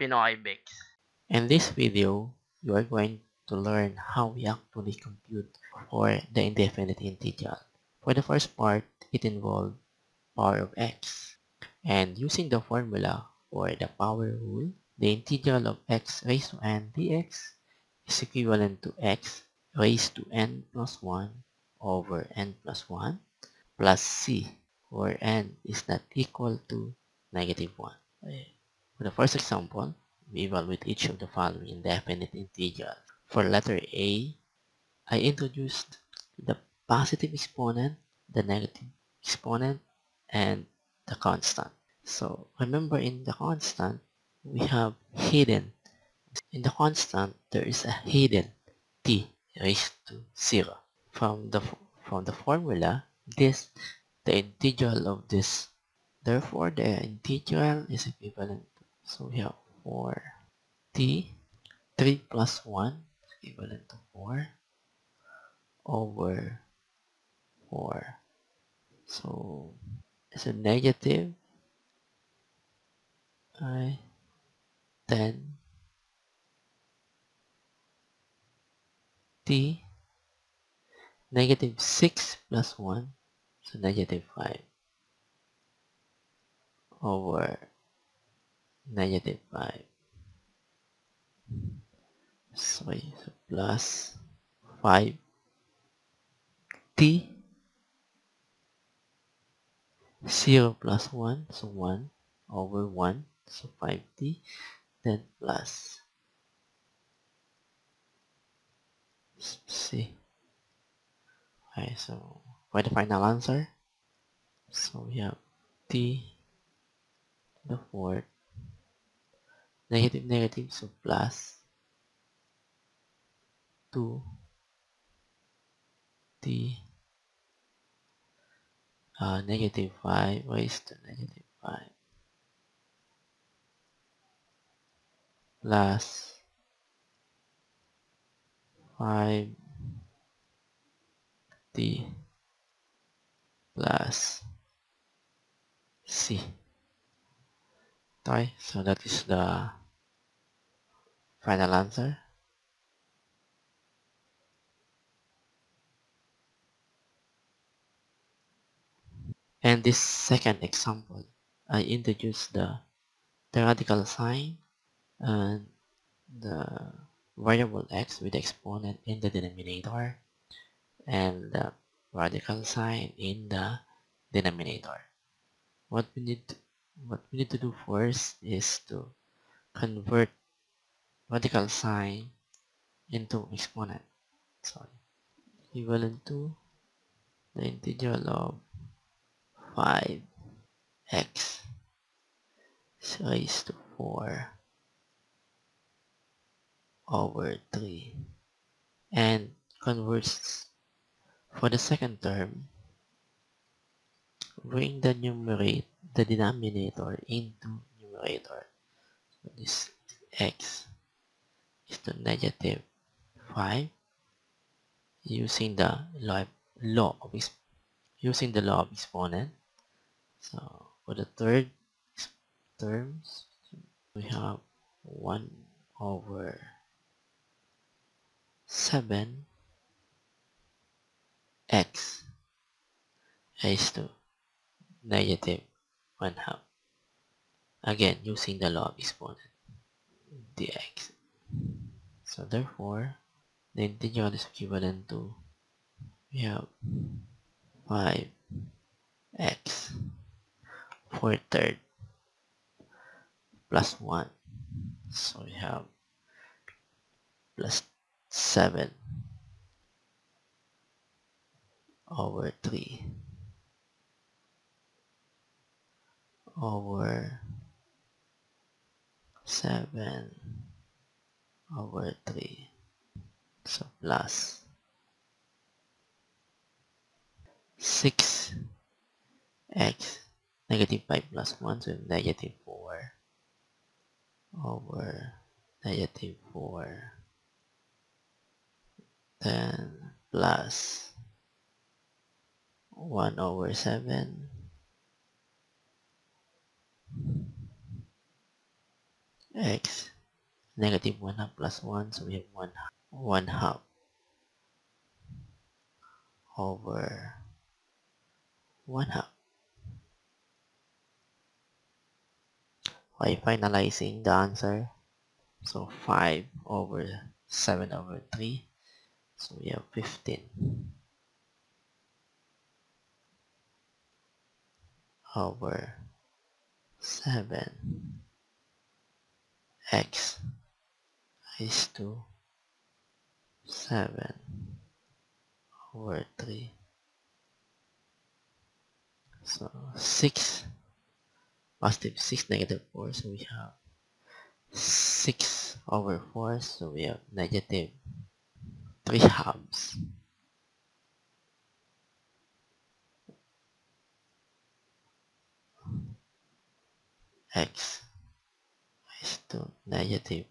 Pinoy Bix. In this video, you are going to learn how we actually compute for the indefinite integer. For the first part, it involved power of x. And using the formula or the power rule, the integral of x raised to n dx is equivalent to x raised to n plus 1 over n plus 1 plus c, where n is not equal to -1. Okay. For the first example, we evaluate each of the following indefinite integers. For letter A, I introduced the positive exponent, the negative exponent, and the constant. So remember, in the constant, we have hidden. In the constant, there is a hidden t raised to 0. From the formula, the integral of this. Therefore, the integral is equivalent to, so we have 4t, 3 plus 1 is equivalent to 4 over 4. So it's a negative 10 t, negative 6 plus 1, so negative 5 over negative 5. So plus 5 t, 0 plus 1, so 1 over 1, so 5t, then plus c. Okay, so for the final answer, so we have t to the fourth, negative negative, so plus 2t, negative 5 raised to negative 5 plus 5t plus c. Okay, so that is the final answer. And this second example, I introduced the radical sign and the variable x with the exponent in the denominator and the radical sign in the denominator. What we need to do first is to convert radical sign into exponent. So equivalent to the integral of 5x raised to 4 over 3, and converts for the second term, bring the denominator into numerator. So this x is to negative 5 using the law of exponent. So for the third terms, we have 1 over 7 x raised to negative 1/2. Again, using the law of exponent, dx. So therefore, the integral is equivalent to, we have 5x 4/3 plus 1. So we have plus 7 over 3 over 7 over 3. So plus 6x negative 5 plus 1, so negative 4 over negative 4, then plus 1 over 7 x negative 1 half plus 1, so we have 1 half over 1 half. By finalizing the answer, so 5 over 7 over 3, so we have 15 over 7 x is to 7 over 3, so 6 positive 6 negative 4, so we have 6 over 4, so we have negative 3 halves x is to negative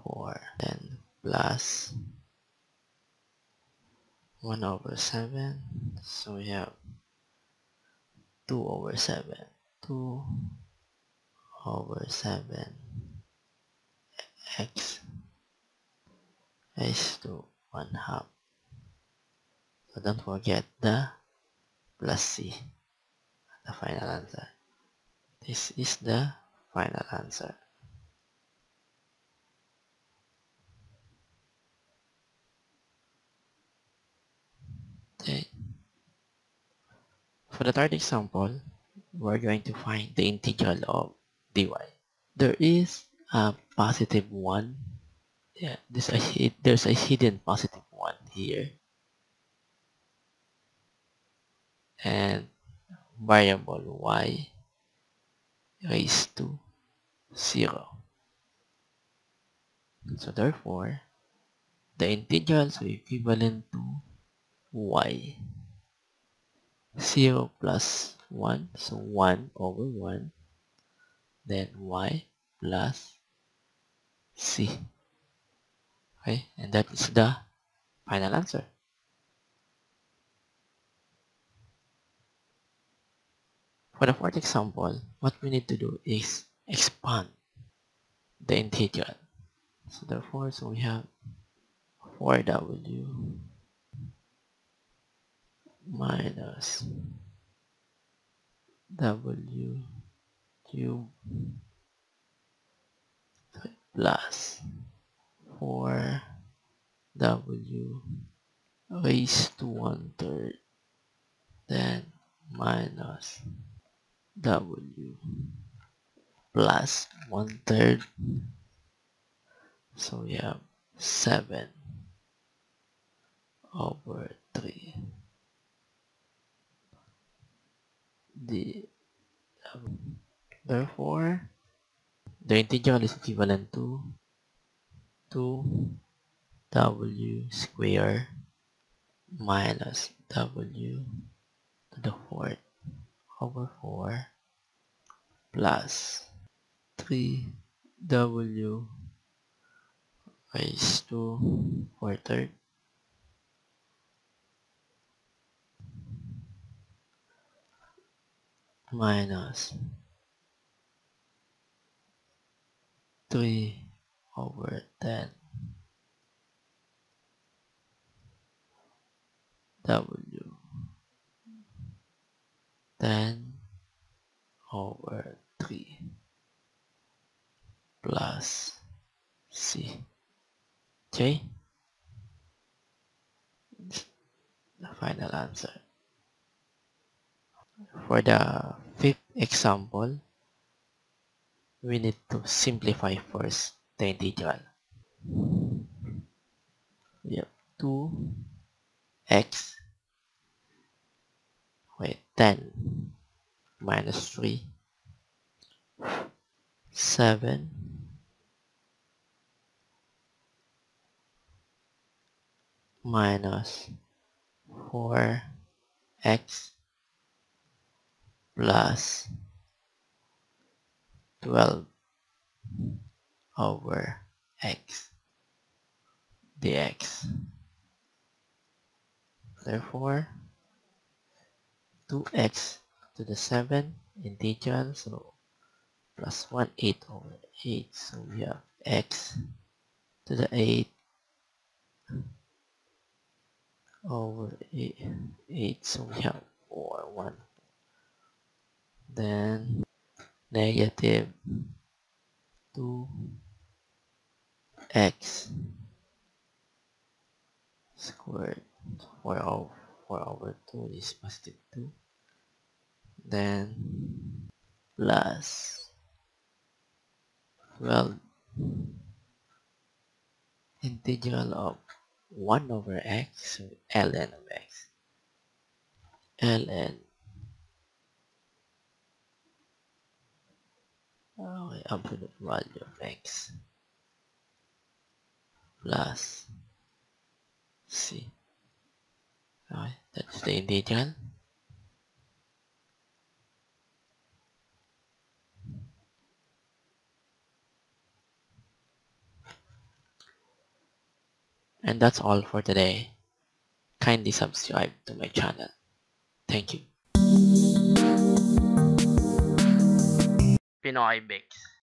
4, then plus 1 over 7, so we have 2 over 7, 2 over 7 x is to 1 half. So don't forget the plus c, the final answer. This is the final answer. Okay. For the third example, we're going to find the integral of dy. There is a positive 1. Yeah, there's a hidden positive 1 here. And variable y raised to 0. So therefore, the integrals are equivalent to y. 0 plus 1, so 1 over 1, then y plus c. Okay, and that is the final answer. For the fourth example, what we need to do is expand the integral. So therefore, so we have 4w minus w cube plus 4w raised to 1/3, then minus w plus 1/3, so we have 7 over 3. Therefore, the integral is equivalent to 2w squared minus w to the 4th over 4 plus 3w raised to 4/3 minus 3 over 10 w 10 over 3 plus c. Okay, the final answer. For the fifth example, we need to simplify first the integral. We have 2x, 10 minus 3, 7 minus 4x plus 12 over x dx. Therefore, 2x to the 7 integral, so plus 1 8 over 8. So we have x to the 8 over 8. So we have 4 1. Then negative 2x squared. 4 over 2 is positive 2. Then plus 12 integral of 1 over x, so ln of x, ln absolute value of x plus c. Okay, that's the integral. And that's all for today. Kindly subscribe to my channel. Thank you. Pinoy Bakes.